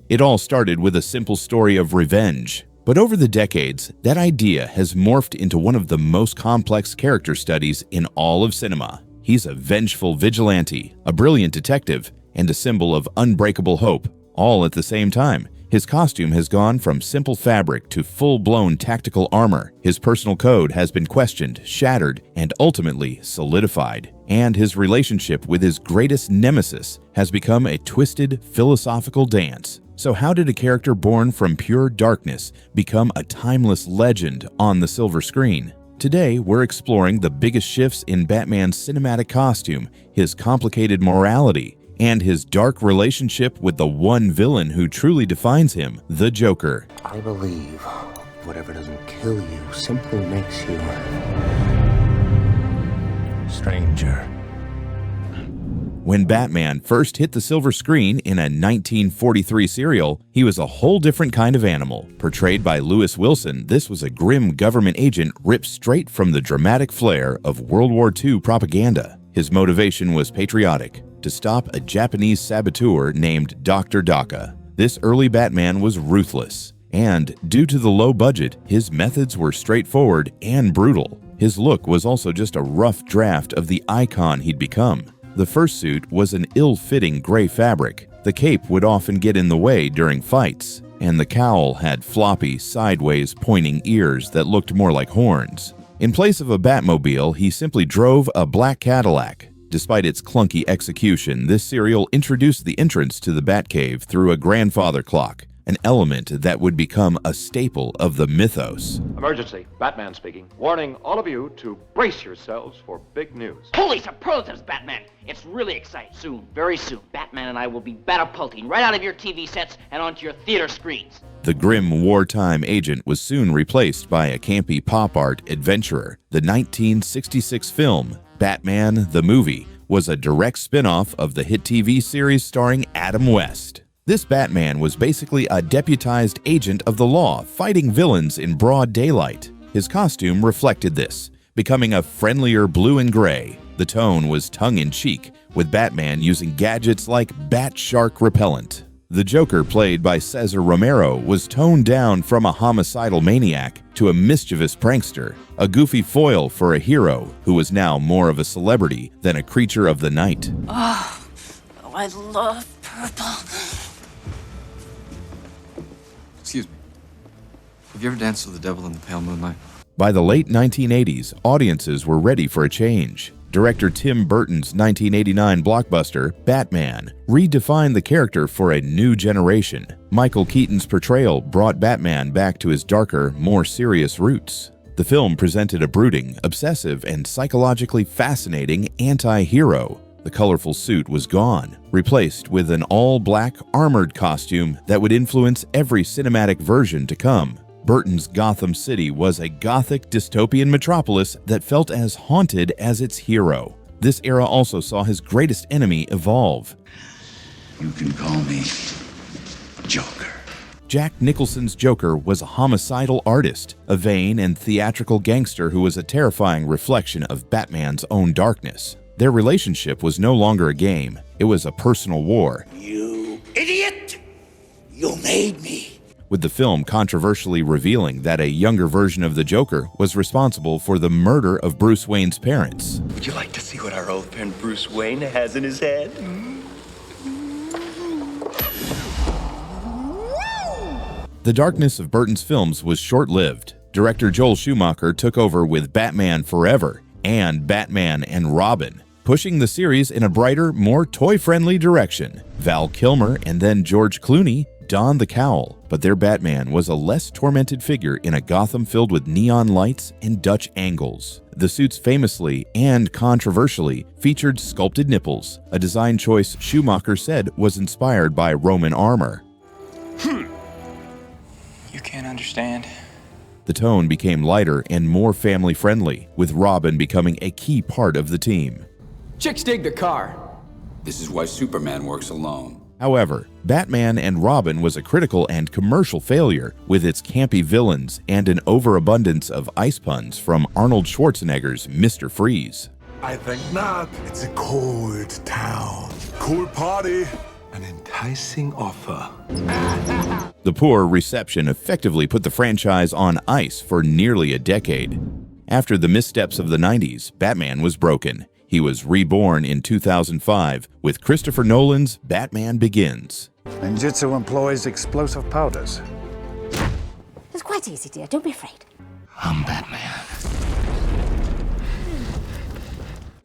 It all started with a simple story of revenge. But over the decades, that idea has morphed into one of the most complex character studies in all of cinema. He's a vengeful vigilante, a brilliant detective, and a symbol of unbreakable hope, all at the same time. His costume has gone from simple fabric to full-blown tactical armor. His personal code has been questioned, shattered, and ultimately solidified. And his relationship with his greatest nemesis has become a twisted, philosophical dance. So how did a character born from pure darkness become a timeless legend on the silver screen? Today, we're exploring the biggest shifts in Batman's cinematic costume, his complicated morality, and his dark relationship with the one villain who truly defines him, the Joker. I believe whatever doesn't kill you simply makes you stranger. When Batman first hit the silver screen in a 1943 serial, he was a whole different kind of animal. Portrayed by Lewis Wilson, this was a grim government agent ripped straight from the dramatic flair of World War II propaganda. His motivation was patriotic, to stop a Japanese saboteur named Dr. Daka. This early Batman was ruthless, and due to the low budget, his methods were straightforward and brutal. His look was also just a rough draft of the icon he'd become. The fursuit was an ill-fitting gray fabric. The cape would often get in the way during fights, and the cowl had floppy, sideways pointing ears that looked more like horns. In place of a Batmobile, he simply drove a black Cadillac. Despite its clunky execution, this serial introduced the entrance to the Batcave through a grandfather clock, an element that would become a staple of the mythos. Emergency, Batman speaking. Warning all of you to brace yourselves for big news. Holy superlatives, Batman! It's really exciting. Soon, very soon, Batman and I will be batapulting right out of your TV sets and onto your theater screens. The grim wartime agent was soon replaced by a campy pop art adventurer. The 1966 film, Batman the Movie, was a direct spin-off of the hit TV series starring Adam West. This Batman was basically a deputized agent of the law fighting villains in broad daylight. His costume reflected this, becoming a friendlier blue and gray. The tone was tongue-in-cheek, with Batman using gadgets like bat shark repellent. The Joker, played by Cesar Romero, was toned down from a homicidal maniac to a mischievous prankster, a goofy foil for a hero who was now more of a celebrity than a creature of the night. Oh, I love purple. Excuse me. Have you ever danced with the devil in the pale moonlight? By the late 1980s, audiences were ready for a change. Director Tim Burton's 1989 blockbuster, Batman, redefined the character for a new generation. Michael Keaton's portrayal brought Batman back to his darker, more serious roots. The film presented a brooding, obsessive, and psychologically fascinating anti-hero. The colorful suit was gone, replaced with an all-black armored costume that would influence every cinematic version to come. Burton's Gotham City was a gothic dystopian metropolis that felt as haunted as its hero. This era also saw his greatest enemy evolve. You can call me Joker. Jack Nicholson's Joker was a homicidal artist, a vain and theatrical gangster who was a terrifying reflection of Batman's own darkness. Their relationship was no longer a game, it was a personal war. You idiot! You made me. With the film controversially revealing that a younger version of the Joker was responsible for the murder of Bruce Wayne's parents. Would you like to see what our old friend Bruce Wayne has in his head? The darkness of Burton's films was short-lived. Director Joel Schumacher took over with Batman Forever and Batman and Robin, pushing the series in a brighter, more toy-friendly direction. Val Kilmer and then George Clooney donned the cowl, but their Batman was a less tormented figure in a Gotham filled with neon lights and Dutch angles. The suits famously and controversially featured sculpted nipples, a design choice Schumacher said was inspired by Roman armor. You can't understand. The tone became lighter and more family-friendly, with Robin becoming a key part of the team. Chicks dig the car. This is why Superman works alone. However, Batman and Robin was a critical and commercial failure, with its campy villains and an overabundance of ice puns from Arnold Schwarzenegger's Mr. Freeze. I think not. It's a cold town. Cool party. An enticing offer. The poor reception effectively put the franchise on ice for nearly a decade. After the missteps of the 90s, Batman was broken. He was reborn in 2005 with Christopher Nolan's Batman Begins. Ninjutsu employs explosive powders. It's quite easy, dear. Don't be afraid. I'm Batman.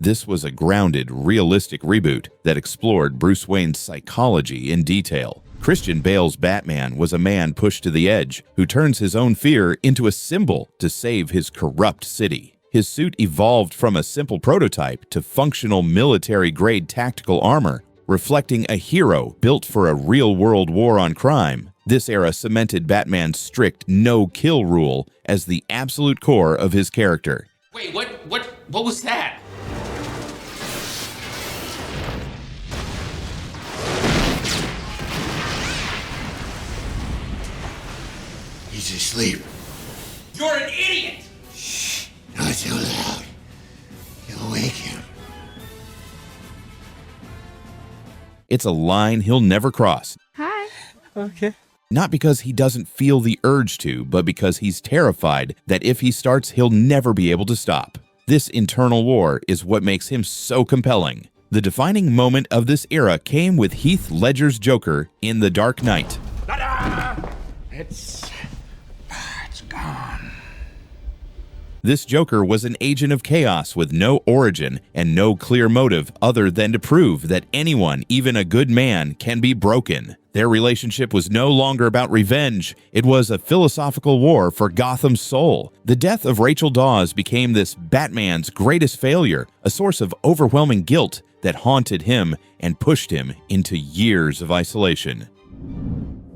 This was a grounded, realistic reboot that explored Bruce Wayne's psychology in detail. Christian Bale's Batman was a man pushed to the edge who turns his own fear into a symbol to save his corrupt city. His suit evolved from a simple prototype to functional military-grade tactical armor, reflecting a hero built for a real-world war on crime. This era cemented Batman's strict no-kill rule as the absolute core of his character. Wait, what was that? He's asleep. You're an idiot! Shh, not so loud. You'll wake him. It's a line he'll never cross. Hi. Okay. Not because he doesn't feel the urge to, but because he's terrified that if he starts, he'll never be able to stop. This internal war is what makes him so compelling. The defining moment of this era came with Heath Ledger's Joker in The Dark Knight. It's gone. This Joker was an agent of chaos with no origin and no clear motive other than to prove that anyone, even a good man, can be broken. Their relationship was no longer about revenge. It was a philosophical war for Gotham's soul. The death of Rachel Dawes became this Batman's greatest failure, a source of overwhelming guilt that haunted him and pushed him into years of isolation.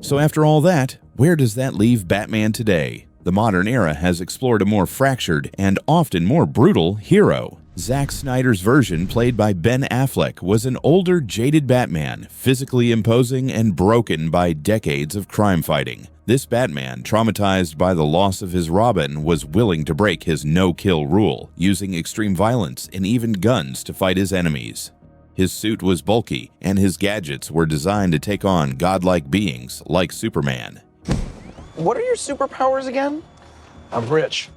So after all that, where does that leave Batman today? The modern era has explored a more fractured and often more brutal hero. Zack Snyder's version, played by Ben Affleck, was an older, jaded Batman, physically imposing and broken by decades of crime fighting. This Batman, traumatized by the loss of his Robin, was willing to break his no-kill rule, using extreme violence and even guns to fight his enemies. His suit was bulky, and his gadgets were designed to take on godlike beings like Superman. What are your superpowers again? I'm rich.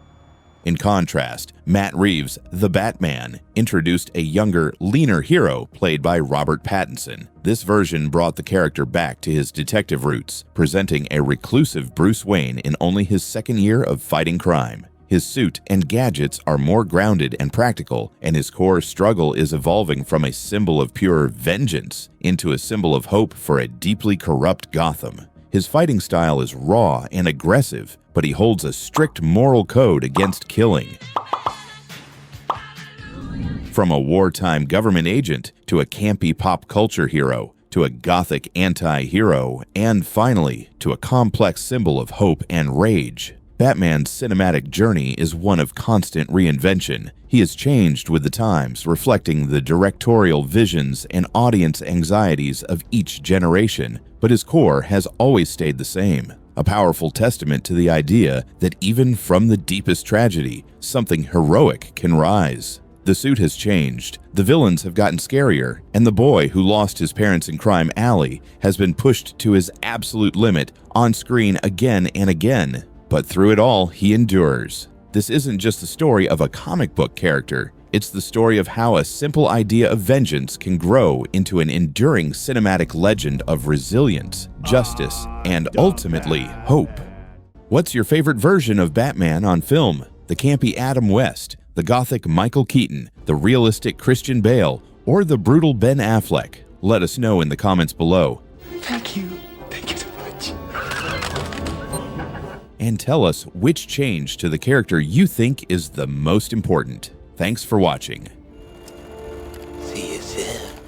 In contrast, Matt Reeves' The Batman introduced a younger, leaner hero played by Robert Pattinson. This version brought the character back to his detective roots, presenting a reclusive Bruce Wayne in only his second year of fighting crime. His suit and gadgets are more grounded and practical, and his core struggle is evolving from a symbol of pure vengeance into a symbol of hope for a deeply corrupt Gotham. His fighting style is raw and aggressive, but he holds a strict moral code against killing. From a wartime government agent to a campy pop culture hero, to a gothic anti-hero, and finally, to a complex symbol of hope and rage, Batman's cinematic journey is one of constant reinvention. He has changed with the times, reflecting the directorial visions and audience anxieties of each generation, but his core has always stayed the same. A powerful testament to the idea that even from the deepest tragedy, something heroic can rise. The suit has changed, the villains have gotten scarier, and the boy who lost his parents in Crime Alley has been pushed to his absolute limit on screen again and again. But through it all, he endures. This isn't just the story of a comic book character. It's the story of how a simple idea of vengeance can grow into an enduring cinematic legend of resilience, justice, and ultimately hope. What's your favorite version of Batman on film? The campy Adam West, the gothic Michael Keaton, the realistic Christian Bale, or the brutal Ben Affleck? Let us know in the comments below. Thank you. Thank you so much. And tell us which change to the character you think is the most important. Thanks for watching. See you soon.